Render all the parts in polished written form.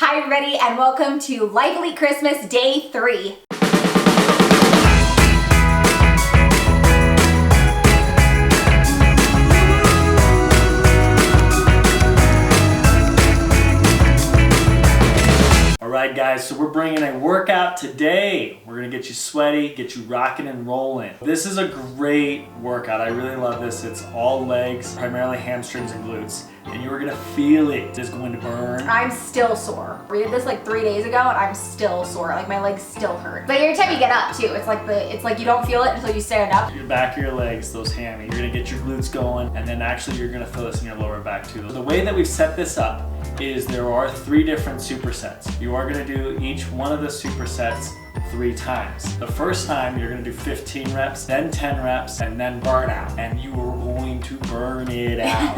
Hi everybody and welcome to Life Elite Christmas Day 3. Alright guys, so we're bringing a workout today. We're going to get you sweaty, get you rocking and rolling. This is a great workout. I really love this. It's all legs, primarily hamstrings and glutes. And you're going to feel it. It's going to burn. I'm still sore. We did this like 3 days ago and I'm still sore. Like my legs still hurt. But every time you get up too, it's like you don't feel it until you stand up. Your back of your legs, those hammies. You're going to get your glutes going and then actually you're going to feel this in your lower back too. The way that we've set this up is there are 3 different supersets. You are going to do each one of the supersets 3 times. The first time you're going to do 15 reps, then 10 reps, and then burnout. And you are going to burn it out.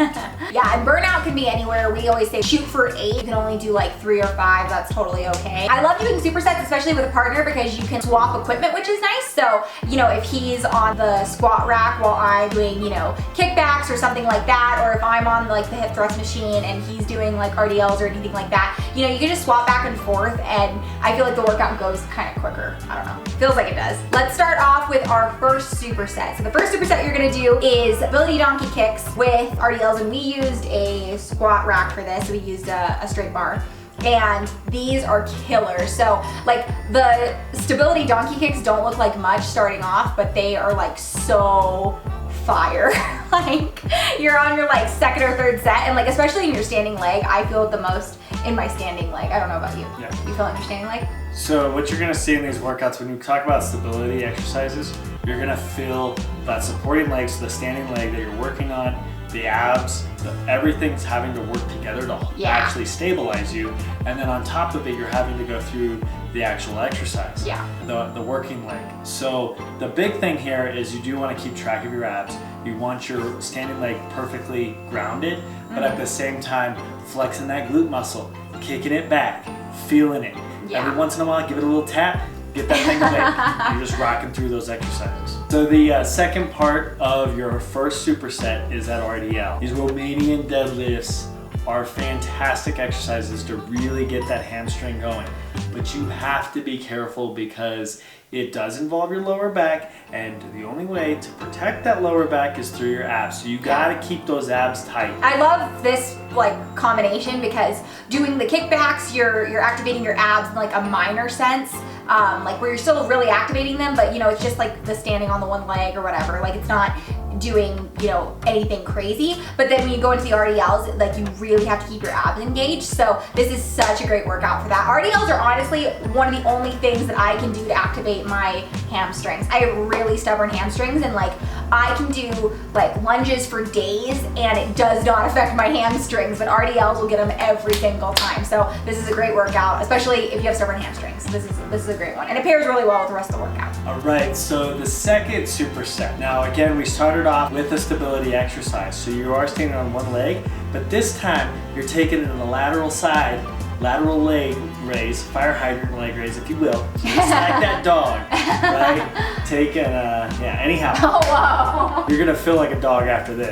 Yeah, and burnout can be anywhere. We always say shoot for 8. You can only do like 3 or 5. That's totally okay. I love doing supersets, especially with a partner, because you can swap equipment, which is nice. So, you know, if he's on the squat rack while I'm doing, you know, kickbacks or something like that, or if I'm on like the hip thrust machine and he's doing like RDLs or anything like that, you know, you can just swap back and forth, and I feel like the workout goes kind of quicker. I don't know. Feels like it does. Let's start off with our first superset. So the first superset you're gonna do is ability donkey kicks with RDLs, and we used a squat rack for this. We used a straight bar. And these are killers. So like the stability donkey kicks don't look like much starting off, but they are like so fire. Like you're on your like second or third set, and like especially in your standing leg, I feel it the most in my standing leg. I don't know about you. Yeah. You feel it in your standing leg? So what you're gonna see in these workouts, when you talk about stability exercises, you're gonna feel that supporting leg, so the standing leg that you're working on, the abs, everything's having to work together to actually stabilize you. And then on top of it, you're having to go through the actual exercise, the working leg. So the big thing here is you do want to keep track of your abs. You want your standing leg perfectly grounded, but at the same time, flexing that glute muscle, kicking it back, feeling it. Every once in a while, give it a little tap, get that thing away. You're just rocking through those exercises. So the second part of your first superset is that RDL. These Romanian deadlifts are fantastic exercises to really get that hamstring going. But you have to be careful because it does involve your lower back, and the only way to protect that lower back is through your abs. So you gotta keep those abs tight. I love this like combination because doing the kickbacks, you're activating your abs in like a minor sense, like where you're still really activating them, but you know, it's just like the standing on the one leg or whatever. Like it's not doing, you know, anything crazy. But then when you go into the RDLs, like you really have to keep your abs engaged. So this is such a great workout for that. RDLs are honestly one of the only things that I can do to activate my hamstrings. I have really stubborn hamstrings, and like I can do like lunges for days and it does not affect my hamstrings, but RDLs will get them every single time. So this is a great workout, especially if you have stubborn hamstrings. This is a great one, and it pairs really well with the rest of the workout. All right, so the second superset. Now again, we started off with a stability exercise. So you are standing on one leg, but this time you're taking it on the lateral side, lateral leg raise, fire hydrant leg raise, if you will. So just like that dog, right? Taking, anyhow. Oh, wow. You're gonna feel like a dog after this.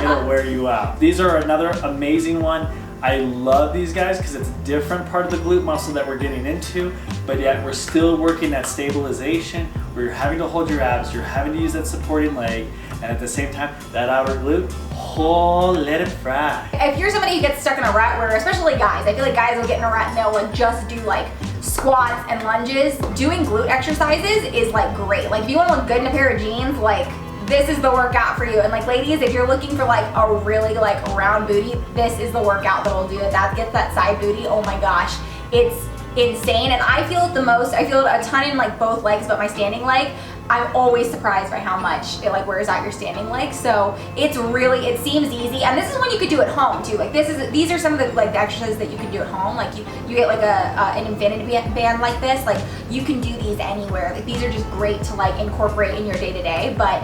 It'll wear you out. These are another amazing one. I love these guys because it's a different part of the glute muscle that we're getting into, but yet we're still working that stabilization where you're having to hold your abs, you're having to use that supporting leg, and at the same time, that outer glute, let it fry. If you're somebody who gets stuck in a rut, where especially guys, I feel like guys will get in a rut and they'll like just do like squats and lunges, doing glute exercises is like great. Like if you want to look good in a pair of jeans, like this is the workout for you. And like ladies, if you're looking for like a really like round booty, this is the workout that'll do it. That gets that side booty. Oh my gosh, it's insane. And I feel it the most. I feel it a ton in like both legs, but my standing leg, I'm always surprised by how much it like wears out your standing leg. So it's really, it seems easy, and this is one you could do at home too. Like these are some of the like the exercises that you can do at home. Like you get like an infinity band like this. Like you can do these anywhere. Like these are just great to like incorporate in your day to day. But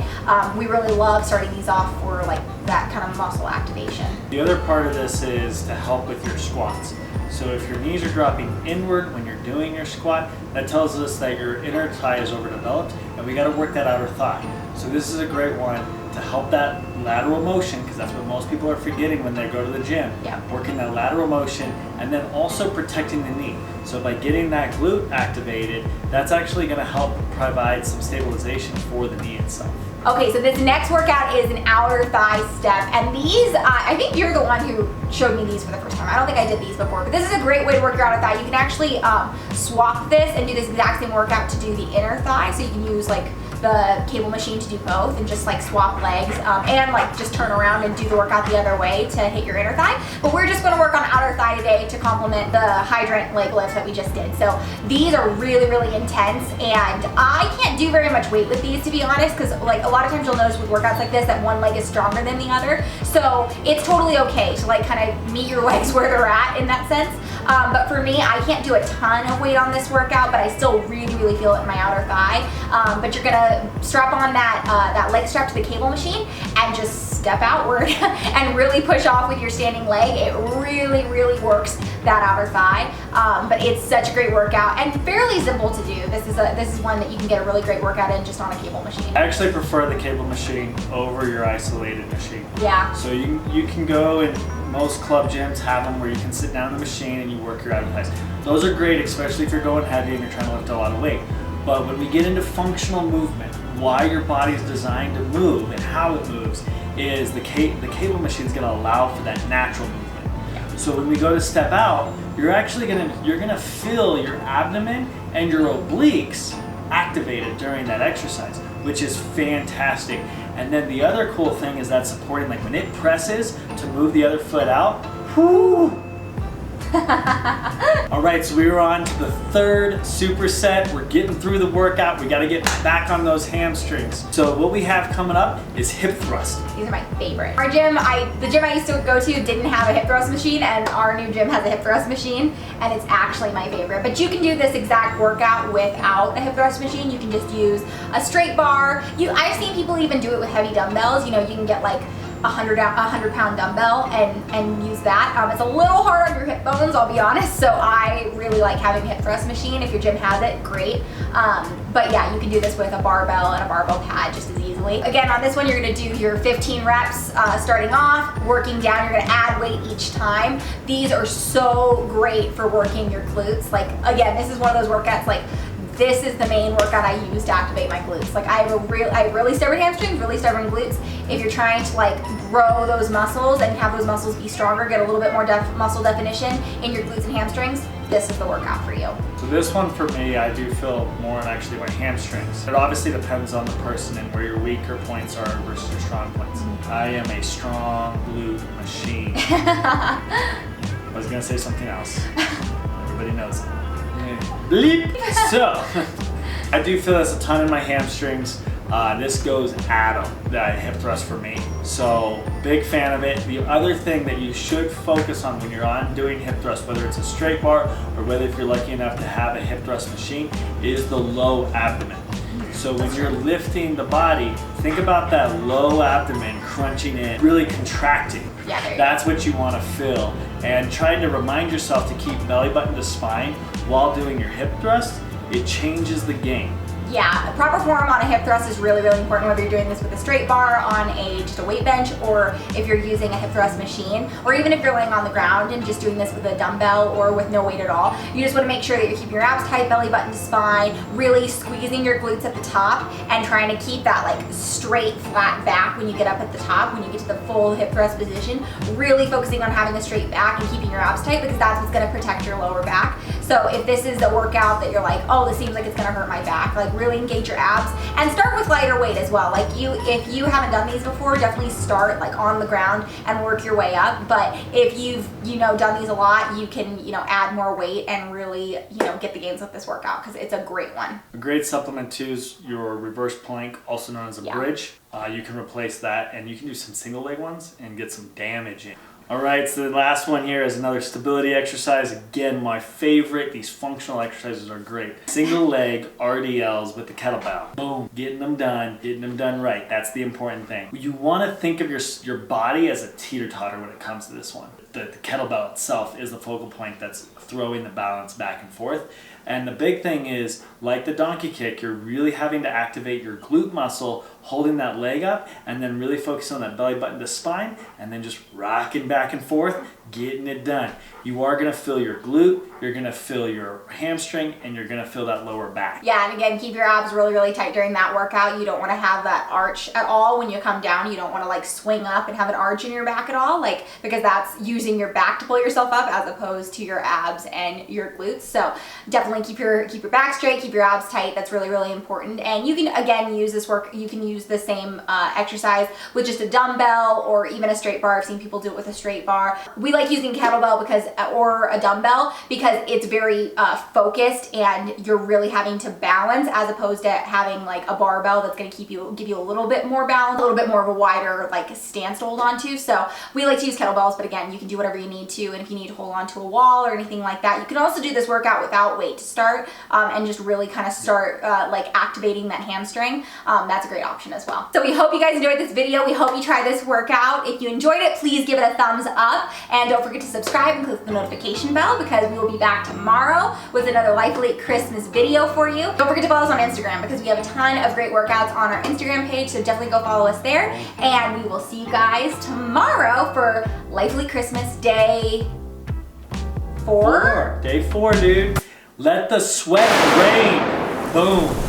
we really love starting these off for like that kind of muscle activation. The other part of this is to help with your squats. So if your knees are dropping inward when you're doing your squat, that tells us that your inner thigh is overdeveloped and we got to work that outer thigh. So this is a great one to help that lateral motion, because that's what most people are forgetting when they go to the gym. Yeah. Working that lateral motion, and then also protecting the knee. So by getting that glute activated, that's actually going to help provide some stabilization for the knee itself. Okay, so this next workout is an outer thigh step, and these, I think you're the one who showed me these for the first time. I don't think I did these before, but this is a great way to work your outer thigh. You can actually swap this and do this exact same workout to do the inner thigh, so you can use like the cable machine to do both and just like swap legs and like just turn around and do the workout the other way to hit your inner thigh. But we're just going to work on outer thigh today to complement the hydrant leg lift that we just did. So these are really, really intense, and I can't do very much weight with these, to be honest, because like a lot of times you'll notice with workouts like this that one leg is stronger than the other. So it's totally okay to like kind of meet your legs where they're at in that sense. But for me, I can't do a ton of weight on this workout, but I still really, really feel it in my outer thigh. But you're gonna strap on that leg strap to the cable machine and just step outward and really push off with your standing leg. It really, really works that outer thigh. But it's such a great workout and fairly simple to do. This is one that you can get a really great workout in just on a cable machine. I actually prefer the cable machine over your isolated machine. Yeah. So you can go, and most club gyms have them where you can sit down in the machine and you work your outer thighs. Those are great, especially if you're going heavy and you're trying to lift a lot of weight. But when we get into functional movement, why your body's designed to move and how it moves is the cable machine is going to allow for that natural movement. Yeah. So when we go to step out, you're gonna feel your abdomen and your obliques activated during that exercise, which is fantastic. And then the other cool thing is that supporting, like when it presses to move the other foot out, whoo! All right, so we were on to the third superset. We're getting through the workout. We got to get back on those hamstrings. So what we have coming up is hip thrust. These are my favorite. Our gym, the gym I used to go to didn't have a hip thrust machine, and our new gym has a hip thrust machine, and it's actually my favorite. But you can do this exact workout without a hip thrust machine. You can just use a straight bar. I've seen people even do it with heavy dumbbells. You know, you can get like a 100-pound dumbbell and use that. It's a little hard on your hip bones, I'll be honest, so I really like having a hip thrust machine. If your gym has it, great. But yeah, you can do this with a barbell and a barbell pad just as easily. Again, on this one, you're gonna do your 15 reps starting off, working down. You're gonna add weight each time. These are so great for working your glutes. Like, again, this is one of those workouts, like, this is the main workout I use to activate my glutes. Like I have really stubborn hamstrings, really stubborn glutes. If you're trying to like grow those muscles and have those muscles be stronger, get a little bit more muscle definition in your glutes and hamstrings, this is the workout for you. So this one for me, I do feel more on actually my hamstrings. It obviously depends on the person and where your weaker points are versus your strong points. I am a strong glute machine. I was gonna say something else. Everybody knows it. Bleep. So, I do feel this a ton in my hamstrings. This goes at them, that hip thrust for me. So, big fan of it. The other thing that you should focus on when you're on doing hip thrust, whether it's a straight bar or whether if you're lucky enough to have a hip thrust machine, is the low abdomen. So when you're lifting the body, think about that low abdomen crunching in, really contracting. Yeah, that's what you want to feel. And trying to remind yourself to keep belly button to spine while doing your hip thrust, it changes the game. Yeah, proper form on a hip thrust is really, really important, whether you're doing this with a straight bar on just a weight bench, or if you're using a hip thrust machine, or even if you're laying on the ground and just doing this with a dumbbell or with no weight at all. You just want to make sure that you're keeping your abs tight, belly button to spine, really squeezing your glutes at the top, and trying to keep that like straight, flat back when you get up at the top, when you get to the full hip thrust position, really focusing on having a straight back and keeping your abs tight, because that's what's going to protect your lower back. So if this is a workout that you're like, oh, this seems like it's going to hurt my back, like really engage your abs and start with lighter weight as well. Like if you haven't done these before, definitely start like on the ground and work your way up. But if you've done these a lot, you can add more weight and really get the gains with this workout, because it's a great one. A great supplement too is your reverse plank, also known as a bridge. You can replace that, and you can do some single leg ones and get some damage in. All right, so the last one here is another stability exercise. Again, my favorite. These functional exercises are great. Single leg RDLs with the kettlebell. Boom, getting them done right. That's the important thing. You want to think of your body as a teeter-totter when it comes to this one. the kettlebell itself is the focal point that's throwing the balance back and forth. And the big thing is, like the donkey kick, you're really having to activate your glute muscle, holding that leg up, and then really focus on that belly button to spine, and then just rocking back and forth, getting it done. You are gonna feel your glute, you're gonna feel your hamstring, and you're gonna feel that lower back. Yeah, and again, keep your abs really, really tight during that workout. You don't wanna have that arch at all when you come down. You don't wanna like swing up and have an arch in your back at all, like, because that's using your back to pull yourself up as opposed to your abs and your glutes. So definitely keep your back straight, keep your abs tight. That's really, really important. And you can, again, use the same exercise with just a dumbbell or even a straight bar. I've seen people do it with a straight bar. We like using kettlebell or a dumbbell because it's very focused and you're really having to balance, as opposed to having like a barbell that's going to give you a little bit more balance, a little bit more of a wider like stance to hold on to. So we like to use kettlebells, but again, you can do whatever you need to. And if you need to hold on to a wall or anything like that, you can also do this workout without weight to start and just really kind of start like activating that hamstring. That's a great option as well. So we hope you guys enjoyed this video. We hope you try this workout. If you enjoyed it, please give it a thumbs up, and don't forget to subscribe and click the notification bell, because we will be back tomorrow with another Life Elite Christmas video for you. Don't forget to follow us on Instagram, because we have a ton of great workouts on our Instagram page, so definitely go follow us there. And we will see you guys tomorrow for Life Elite Christmas Day 4. Day 4, dude. Let the sweat rain. Boom.